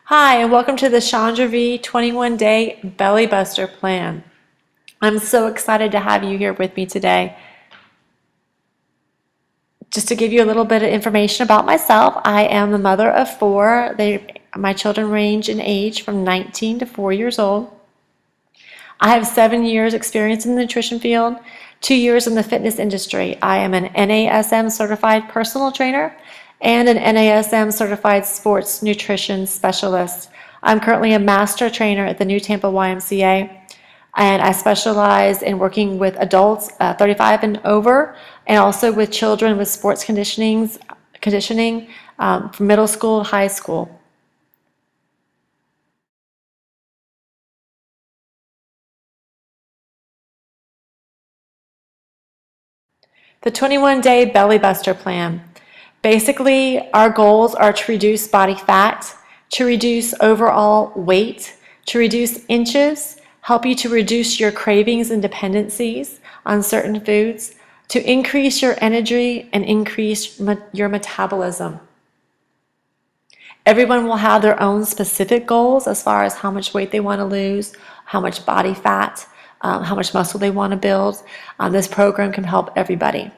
Hi, and welcome to the Chandra V 21-day Belly Buster plan. I'm so excited to have you here with me today. Just to give you a little bit of information about myself, I am the mother of four. My children range in age from 19 to 4 years old. I have 7 years experience in the nutrition field, 2 years in the fitness industry. I am an NASM certified personal trainer and an NASM certified sports nutrition specialist. I'm currently a master trainer at the New Tampa YMCA, and I specialize in working with adults 35 and over, and also with children with sports conditioning from middle school to high school. The 21-day Belly Buster plan. Basically, our goals are to reduce body fat, to reduce overall weight, to reduce inches, help you to reduce your cravings and dependencies on certain foods, to increase your energy and increase your metabolism. Everyone will have their own specific goals as far as how much weight they want to lose, how much body fat, how much muscle they want to build. This program can help everybody.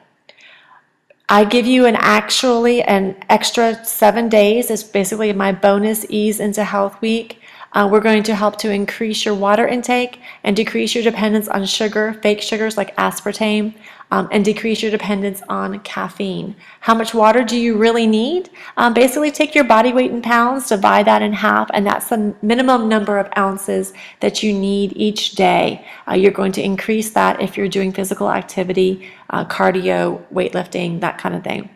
I give you an extra 7 days. It's basically my bonus Ease into Health week. We're going to help to increase your water intake and decrease your dependence on sugar, fake sugars like aspartame, and decrease your dependence on caffeine. How much water do you really need? Basically take your body weight in pounds, divide that in half, and that's the minimum number of ounces that you need each day. You're going to increase that if you're doing physical activity, cardio, weightlifting, that kind of thing.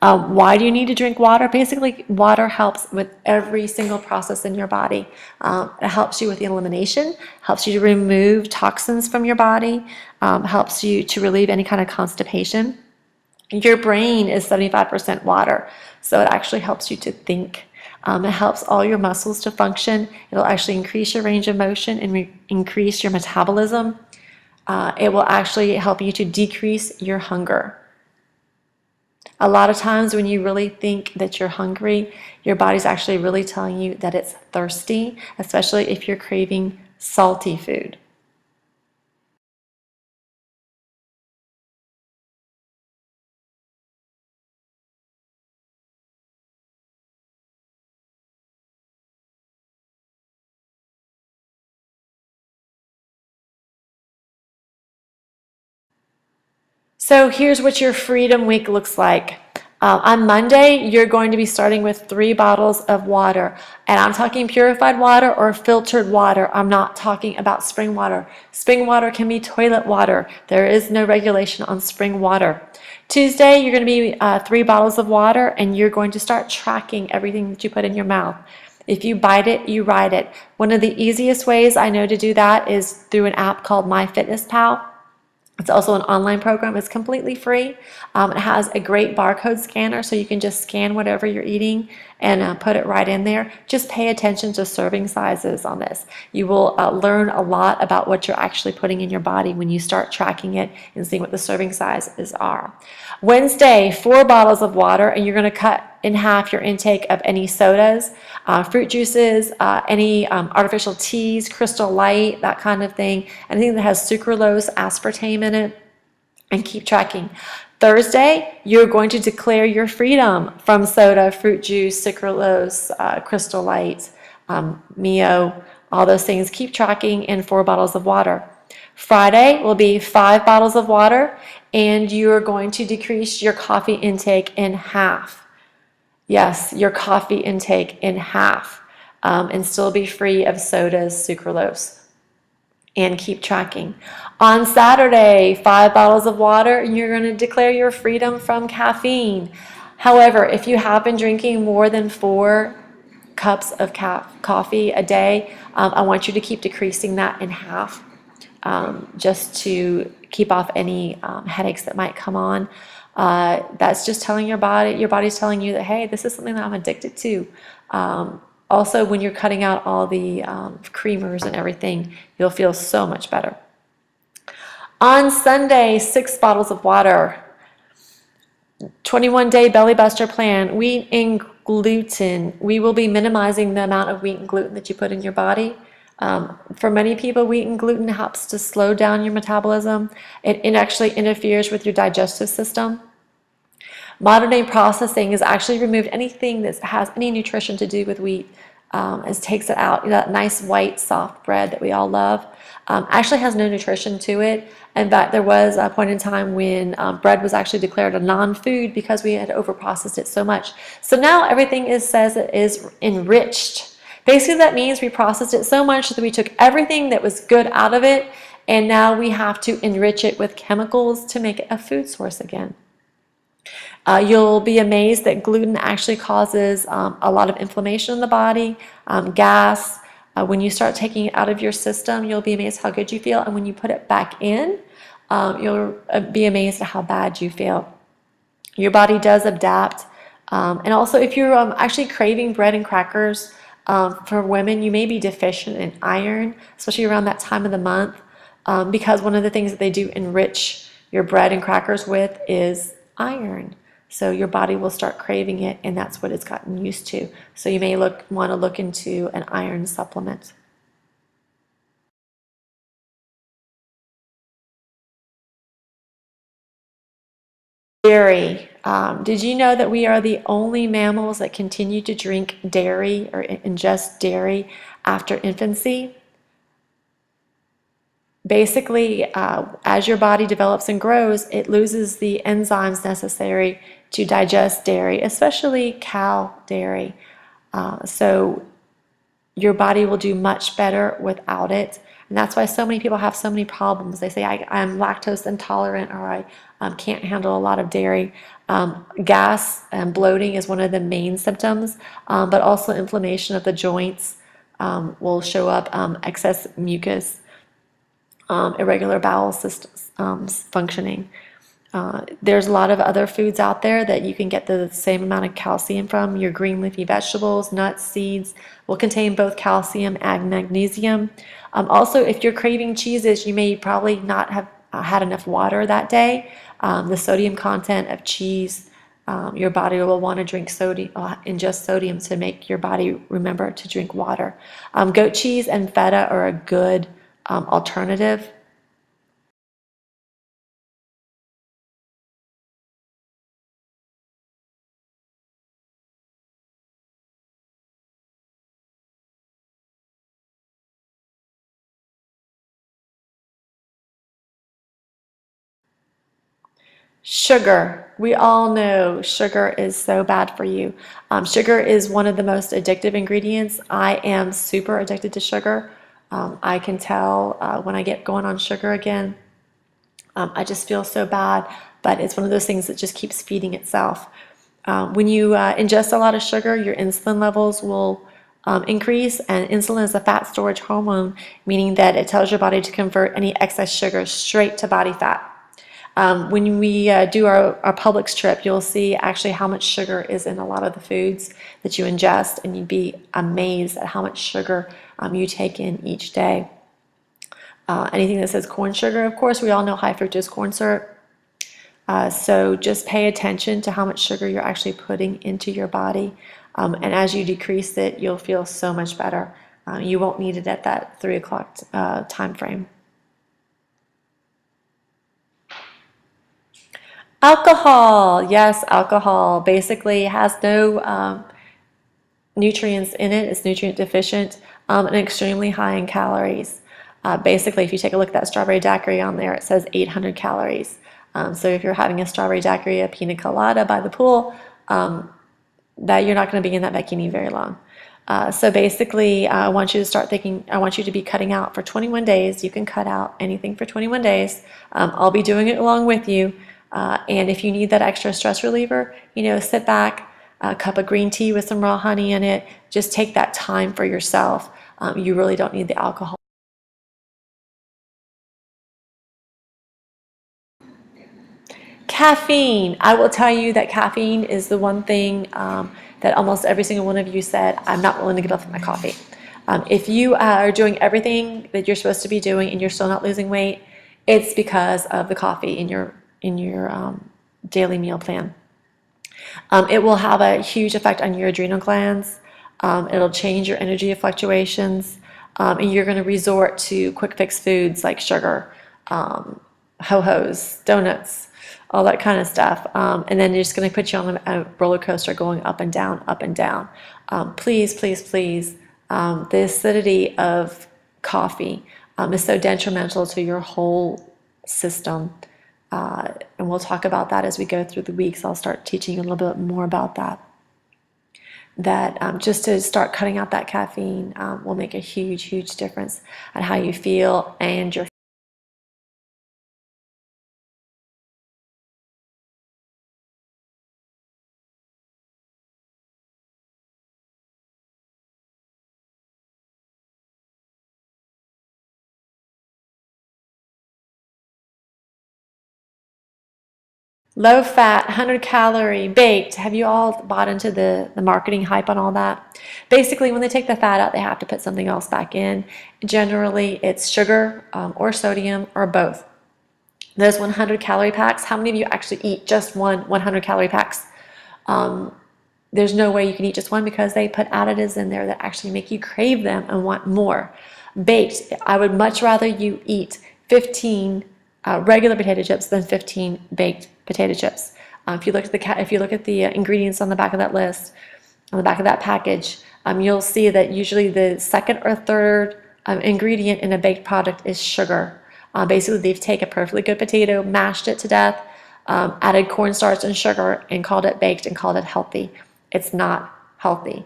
Why do you need to drink water? Basically, water helps with every single process in your body. It helps you with the elimination, helps you to remove toxins from your body, helps you to relieve any kind of constipation. Your brain is 75% water, so it actually helps you to think. It helps all your muscles to function. It'll actually increase your range of motion and increase your metabolism. It will actually help you to decrease your hunger. A lot of times when you really think that you're hungry, your body's actually really telling you that it's thirsty, especially if you're craving salty food. So here's what your Freedom Week looks like. On Monday, you're going to be starting with 3 bottles of water. And I'm talking purified water or filtered water. I'm not talking about spring water. Spring water can be toilet water. There is no regulation on spring water. Tuesday, you're going to be 3 bottles of water, and you're going to start tracking everything that you put in your mouth. If you bite it, you ride it. One of the easiest ways I know to do that is through an app called MyFitnessPal. It's also an online program. It's completely free. It has a great barcode scanner, so you can just scan whatever you're eating and put it right in there. Just pay attention to serving sizes on this. You will learn a lot about what you're actually putting in your body when you start tracking it and seeing what the serving sizes are. Wednesday, 4 bottles of water, and you're going to cut in half your intake of any sodas, fruit juices, any artificial teas, Crystal Light, that kind of thing, anything that has sucralose, aspartame in it, and keep tracking. Thursday, you're going to declare your freedom from soda, fruit juice, sucralose, Crystal Light, Mio, all those things. Keep tracking in 4 bottles of water. Friday will be 5 bottles of water, and you're going to decrease your coffee intake in half. Yes, your coffee intake in half, and still be free of sodas, sucralose, and keep tracking. On Saturday, 5 bottles of water, and you're going to declare your freedom from caffeine. However, if you have been drinking more than 4 cups of coffee a day, I want you to keep decreasing that in half, just to keep off any headaches that might come on. That's just telling your body's telling you that, hey, this is something that I'm addicted to. Also, when you're cutting out all the creamers and everything, you'll feel so much better. On Sunday, 6 bottles of water. 21-day belly buster plan. We Gluten. We will be minimizing the amount of wheat and gluten that you put in your body. For many people, wheat and gluten helps to slow down your metabolism. It actually interferes with your digestive system. Modern day processing has actually removed anything that has any nutrition to do with wheat. It takes it out. You know, that nice white soft bread that we all love actually has no nutrition to it. In fact, there was a point in time when bread was actually declared a non-food because we had overprocessed it so much. So now everything says it is enriched. Basically, that means we processed it so much that we took everything that was good out of it, and now we have to enrich it with chemicals to make it a food source again. You'll be amazed that gluten actually causes a lot of inflammation in the body, gas. When you start taking it out of your system, you'll be amazed how good you feel. And when you put it back in, you'll be amazed at how bad you feel. Your body does adapt. And also, if you're actually craving bread and crackers, for women, you may be deficient in iron, especially around that time of the month, because one of the things that they do enrich your bread and crackers with is iron. So your body will start craving it, and that's what it's gotten used to. So you may want to look into an iron supplement. Dairy. Did you know that we are the only mammals that continue to drink dairy or ingest dairy after infancy? Basically, as your body develops and grows, it loses the enzymes necessary to digest dairy, especially cow dairy. So your body will do much better without it. And that's why so many people have so many problems. They say, I'm lactose intolerant, or I can't handle a lot of dairy. Gas and bloating is one of the main symptoms, but also inflammation of the joints will show up, excess mucus, irregular bowel systems functioning. There's a lot of other foods out there that you can get the same amount of calcium from. Your green leafy vegetables, nuts, seeds will contain both calcium and magnesium. Also, if you're craving cheeses, you may probably not have had enough water that day. The sodium content of cheese, your body will want to drink sodium, ingest sodium to make your body remember to drink water. Goat cheese and feta are a good alternative. Sugar. We all know sugar is so bad for you. Sugar is one of the most addictive ingredients. I am super addicted to sugar. I can tell when I get going on sugar again. I just feel so bad, but it's one of those things that just keeps feeding itself. When you ingest a lot of sugar, your insulin levels will increase, and insulin is a fat storage hormone, meaning that it tells your body to convert any excess sugar straight to body fat. When we do our Publix trip, you'll see actually how much sugar is in a lot of the foods that you ingest, and you'd be amazed at how much sugar you take in each day. Anything that says corn sugar, of course, we all know high fructose corn syrup. So just pay attention to how much sugar you're actually putting into your body. And as you decrease it, you'll feel so much better. You won't need it at that 3 o'clock time frame. Alcohol, yes, alcohol basically has no nutrients in it. It's nutrient deficient and extremely high in calories. Basically, if you take a look at that strawberry daiquiri on there, it says 800 calories. So if you're having a strawberry daiquiri, a pina colada by the pool, that you're not going to be in that bikini very long. So basically, I want you to start thinking, I want you to be cutting out for 21 days. You can cut out anything for 21 days. I'll be doing it along with you. And if you need that extra stress reliever, sit back, a cup of green tea with some raw honey in it. Just take that time for yourself. You really don't need the alcohol. Caffeine. I will tell you that caffeine is the one thing that almost every single one of you said, I'm not willing to give up my coffee. If you are doing everything that you're supposed to be doing and you're still not losing weight, it's because of the coffee in your daily meal plan. It will have a huge effect on your adrenal glands. It'll change your energy fluctuations, and you're going to resort to quick fix foods like sugar, ho-hos, donuts, all that kind of stuff. And then you're just going to put you on a roller coaster going up and down, up and down. Please, please, please, the acidity of coffee is so detrimental to your whole system. And we'll talk about that as we go through the weeks. I'll start teaching you a little bit more about that. Just to start cutting out that caffeine will make a huge, huge difference on how you feel and your low fat, 100-calorie, baked. Have you all bought into the marketing hype on all that? Basically, when they take the fat out, they have to put something else back in. Generally, it's sugar or sodium or both. Those 100-calorie packs, how many of you actually eat just one 100-calorie packs? There's no way you can eat just one because they put additives in there that actually make you crave them and want more. Baked, I would much rather you eat 15 regular potato chips than 15 baked potato chips. If you look at the ingredients on the back of that list, on the back of that package, you'll see that usually the second or third ingredient in a baked product is sugar. Basically, they've taken a perfectly good potato, mashed it to death, added cornstarch and sugar, and called it baked and called it healthy. It's not healthy.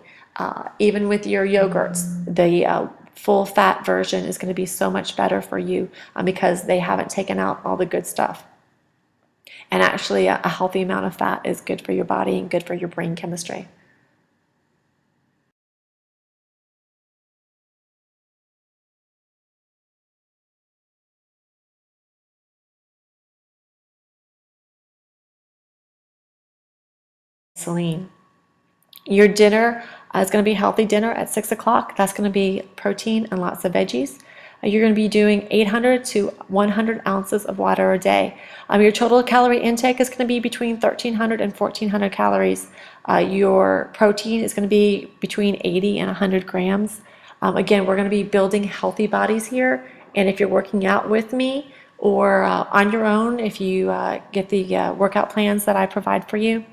Even with your yogurts, the full fat version is going to be so much better for you because they haven't taken out all the good stuff. And actually, a healthy amount of fat is good for your body and good for your brain chemistry. Celine. Your dinner is going to be a healthy dinner at 6 o'clock. That's going to be protein and lots of veggies. You're going to be doing 800 to 100 ounces of water a day. Your total calorie intake is going to be between 1,300 and 1,400 calories. Your protein is going to be between 80 and 100 grams. Again, we're going to be building healthy bodies here. And if you're working out with me or on your own, if you get the workout plans that I provide for you,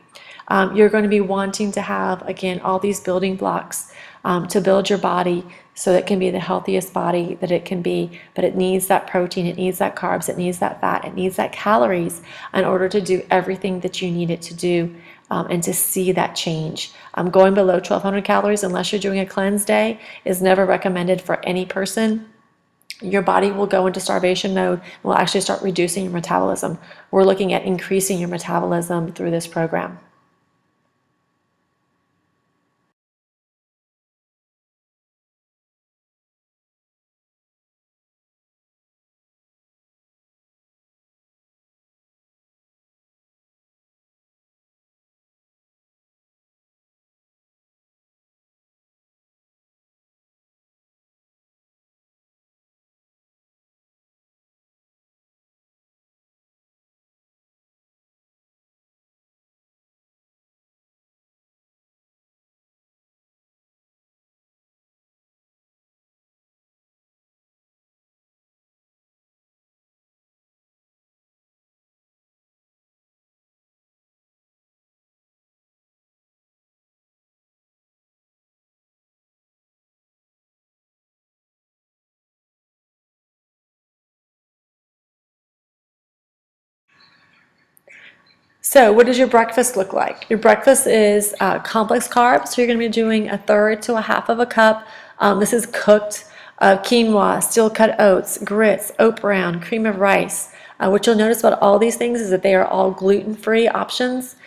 you're going to be wanting to have, again, all these building blocks to build your body so that it can be the healthiest body that it can be. But it needs that protein, it needs that carbs, it needs that fat, it needs that calories in order to do everything that you need it to do and to see that change. Going below 1,200 calories, unless you're doing a cleanse day, is never recommended for any person. Your body will go into starvation mode and will actually start reducing your metabolism. We're looking at increasing your metabolism through this program. So what does your breakfast look like? Your breakfast is complex carbs. So you're going to be doing a third to a half of a cup. This is cooked quinoa, steel cut oats, grits, oat bran, cream of rice. What you'll notice about all these things is that they are all gluten-free options.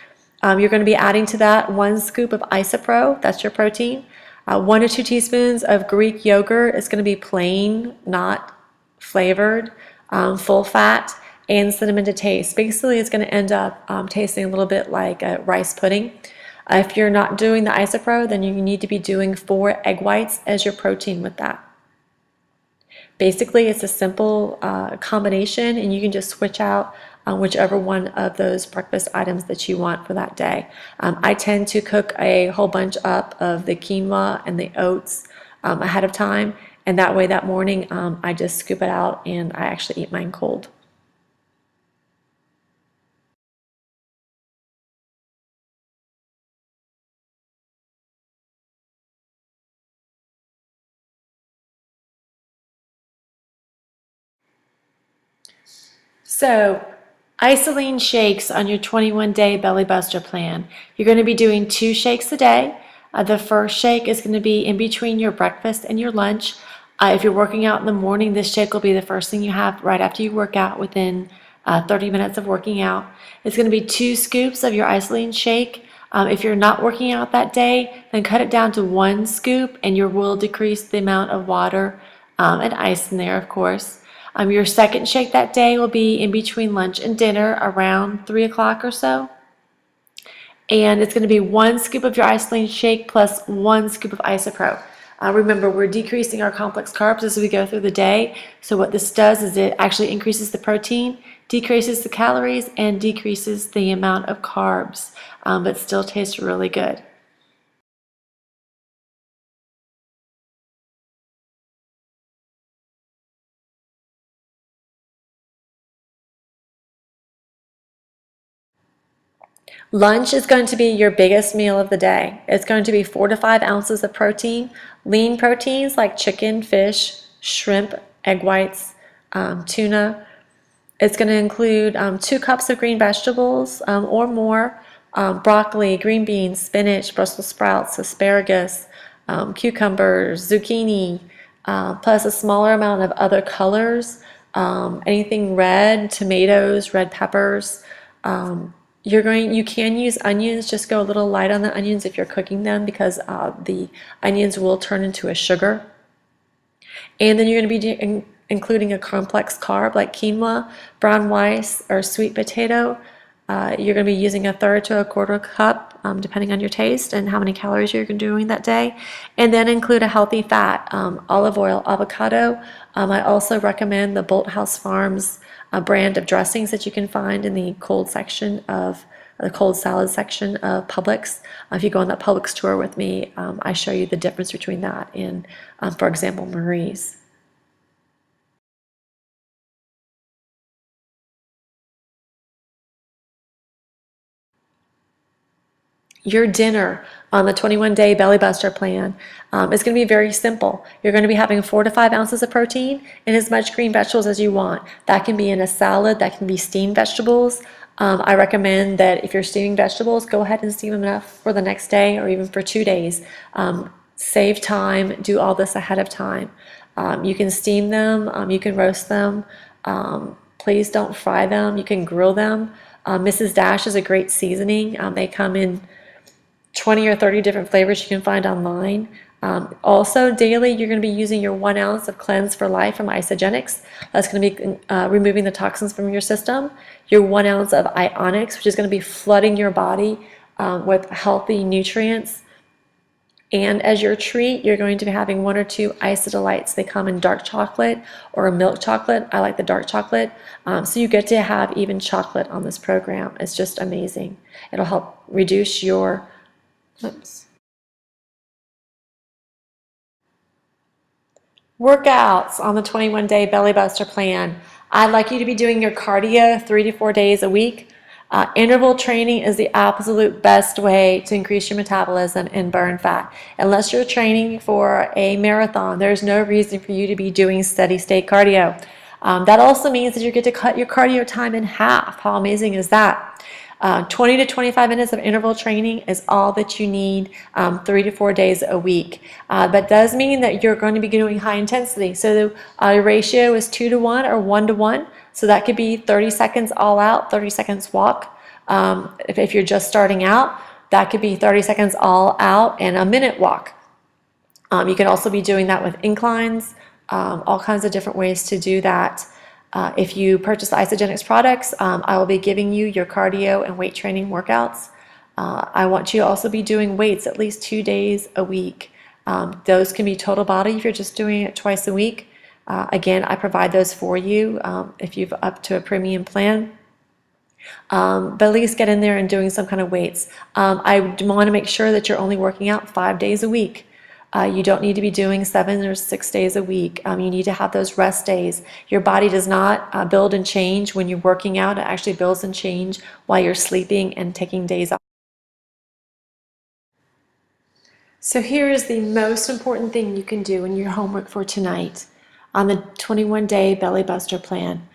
You're going to be adding to that 1 scoop of isopro, that's your protein. 1 to 2 teaspoons of Greek yogurt. It's going to be plain, not flavored, full fat, and cinnamon to taste. Basically, it's going to end up tasting a little bit like a rice pudding. If you're not doing the isopro, then you need to be doing 4 egg whites as your protein with that. Basically, it's a simple combination, and you can just switch out whichever one of those breakfast items that you want for that day. I tend to cook a whole bunch up of the quinoa and the oats ahead of time, and that way that morning I just scoop it out and I actually eat mine cold. So, isoline shakes on your 21-day belly buster plan. You're going to be doing 2 shakes a day. The first shake is going to be in between your breakfast and your lunch. If you're working out in the morning, this shake will be the first thing you have right after you work out within 30 minutes of working out. It's going to be 2 scoops of your isoline shake. If you're not working out that day, then cut it down to 1 scoop and you will decrease the amount of water and ice in there, of course. Your second shake that day will be in between lunch and dinner around 3 o'clock or so. And it's going to be 1 scoop of your isoline shake plus 1 scoop of isopro. Remember, we're decreasing our complex carbs as we go through the day. So what this does is it actually increases the protein, decreases the calories, and decreases the amount of carbs, but still tastes really good. Lunch is going to be your biggest meal of the day. It's going to be 4 to 5 ounces of protein, lean proteins like chicken, fish, shrimp, egg whites, tuna. It's going to include 2 cups of green vegetables or more, broccoli, green beans, spinach, Brussels sprouts, asparagus, cucumbers, zucchini, plus a smaller amount of other colors, anything red, tomatoes, red peppers. You can use onions, just go a little light on the onions if you're cooking them because the onions will turn into a sugar. And then you're going to be including a complex carb like quinoa, brown rice, or sweet potato. You're going to be using 1/3 to 1/4 cup, depending on your taste and how many calories you're doing that day. And then include a healthy fat, olive oil, avocado. I also recommend the Bolthouse Farms brand of dressings that you can find in the cold section of the cold salad section of Publix. If you go on that Publix tour with me, I show you the difference between that and, for example, Marie's. Your dinner on the 21-day belly buster plan is going to be very simple. You're going to be having 4 to 5 ounces of protein and as much green vegetables as you want. That can be in a salad, that can be steamed vegetables. I recommend that if you're steaming vegetables, go ahead and steam them enough for the next day or even for 2 days. Save time, do all this ahead of time. You can steam them, you can roast them. Please don't fry them, you can grill them. Mrs. Dash is a great seasoning. They come in 20 or 30 different flavors you can find online. Also, daily, you're going to be using your 1 ounce of Cleanse for Life from Isagenix. That's going to be removing the toxins from your system. Your 1 ounce of Ionics, which is going to be flooding your body with healthy nutrients. And as your treat, you're going to be having 1 or 2 Isodelites. They come in dark chocolate or milk chocolate. I like the dark chocolate. So you get to have even chocolate on this program. It's just amazing. It'll help reduce your workouts on the 21-day belly buster plan. I'd like you to be doing your cardio 3 to 4 days a week. Interval training is the absolute best way to increase your metabolism and burn fat. Unless you're training for a marathon, there's no reason for you to be doing steady state cardio. That also means that you get to cut your cardio time in half. How amazing is that? 20 to 25 minutes of interval training is all that you need 3 to 4 days a week. That does mean that you're going to be doing high intensity. So the ratio is 2 to 1 or 1 to 1. So that could be 30 seconds all out, 30 seconds walk. If you're just starting out, that could be 30 seconds all out and a minute walk. You can also be doing that with inclines, all kinds of different ways to do that. If you purchase the Isagenix products, I will be giving you your cardio and weight training workouts. I want you to also be doing weights at least 2 days a week. Those can be total body if you're just doing it twice a week. Again, I provide those for you if you've up to a premium plan. But at least get in there and doing some kind of weights. I want to make sure that you're only working out 5 days a week. You don't need to be doing 7 or 6 days a week. You need to have those rest days. Your body does not build and change when you're working out. It actually builds and change while you're sleeping and taking days off. So here is the most important thing you can do in your homework for tonight on the 21-day Belly Buster plan.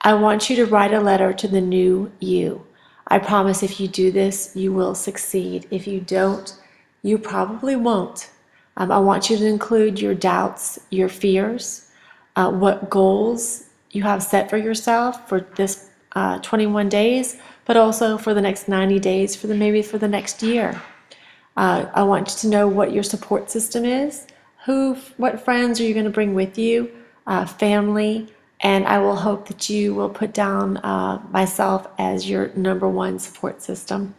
I want you to write a letter to the new you. I promise if you do this, you will succeed. If you don't, you probably won't. I want you to include your doubts, your fears, what goals you have set for yourself for this 21 days, but also for the next 90 days, maybe for the next year. I want you to know what your support system is, what friends are you going to bring with you, family, and I will hope that you will put down myself as your number one support system.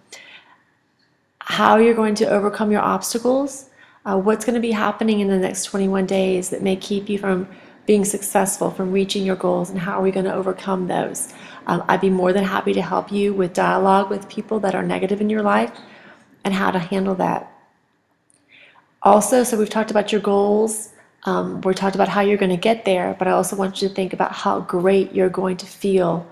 How you're going to overcome your obstacles, what's going to be happening in the next 21 days that may keep you from being successful, from reaching your goals, and how are we going to overcome those. I'd be more than happy to help you with dialogue with people that are negative in your life and how to handle that. Also, so we've talked about your goals, we talked about how you're going to get there, but I also want you to think about how great you're going to feel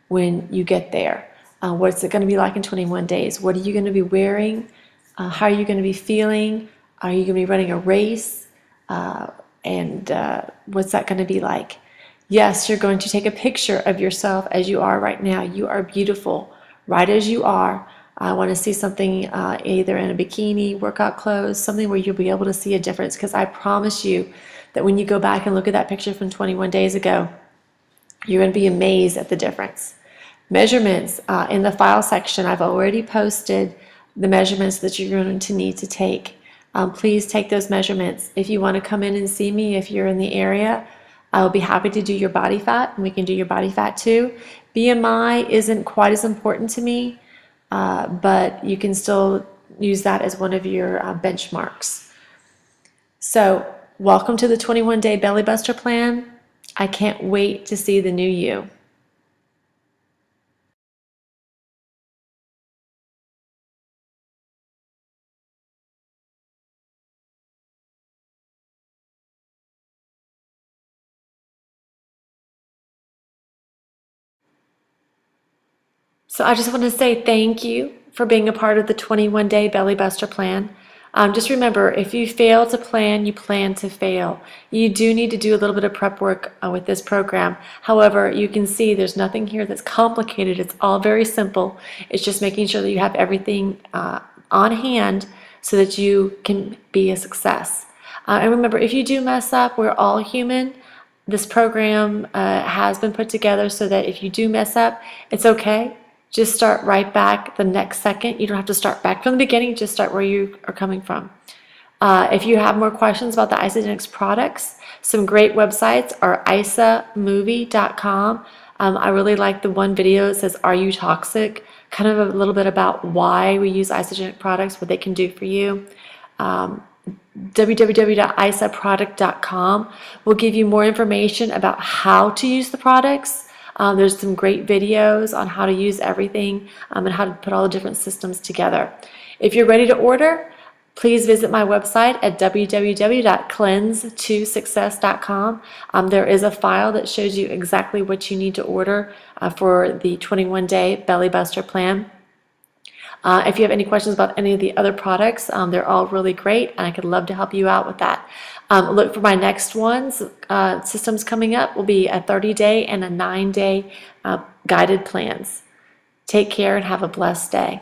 when you get there. What's it going to be like in 21 days? What are you going to be wearing? How are you going to be feeling? Are you going to be running a race? And what's that going to be like? Yes, you're going to take a picture of yourself as you are right now. You are beautiful, right as you are. I want to see something either in a bikini, workout clothes, something where you'll be able to see a difference, because I promise you that when you go back and look at that picture from 21 days ago, you're going to be amazed at the difference. Measurements, in the file section, I've already posted the measurements that you're going to need to take. Please take those measurements. If you want to come in and see me, if you're in the area, I will be happy to do your body fat, and we can do your body fat too. BMI isn't quite as important to me, but you can still use that as one of your benchmarks. So, welcome to the 21-day Belly Buster plan. I can't wait to see the new you. So I just want to say thank you for being a part of the 21-day Belly Buster plan. Just remember, if you fail to plan, you plan to fail. You do need to do a little bit of prep work with this program. However, you can see there's nothing here that's complicated. It's all very simple. It's just making sure that you have everything on hand so that you can be a success. And remember, if you do mess up, we're all human. This program has been put together so that if you do mess up, it's okay. Just start right back the next second. You don't have to start back from the beginning. Just start where you are coming from. If you have more questions about the Isagenix products, some great websites are isamovie.com. I really like the one video that says, "Are you toxic?" Kind of a little bit about why we use Isagenix products, what they can do for you. www.isaproduct.com will give you more information about how to use the products. There's some great videos on how to use everything and how to put all the different systems together. If you're ready to order, please visit my website at www.cleanse2success.com. There is a file that shows you exactly what you need to order for the 21-day Belly Buster plan. If you have any questions about any of the other products, they're all really great, and I could love to help you out with that. Look for my next ones. Systems coming up will be a 30-day and a 9-day guided plans. Take care and have a blessed day.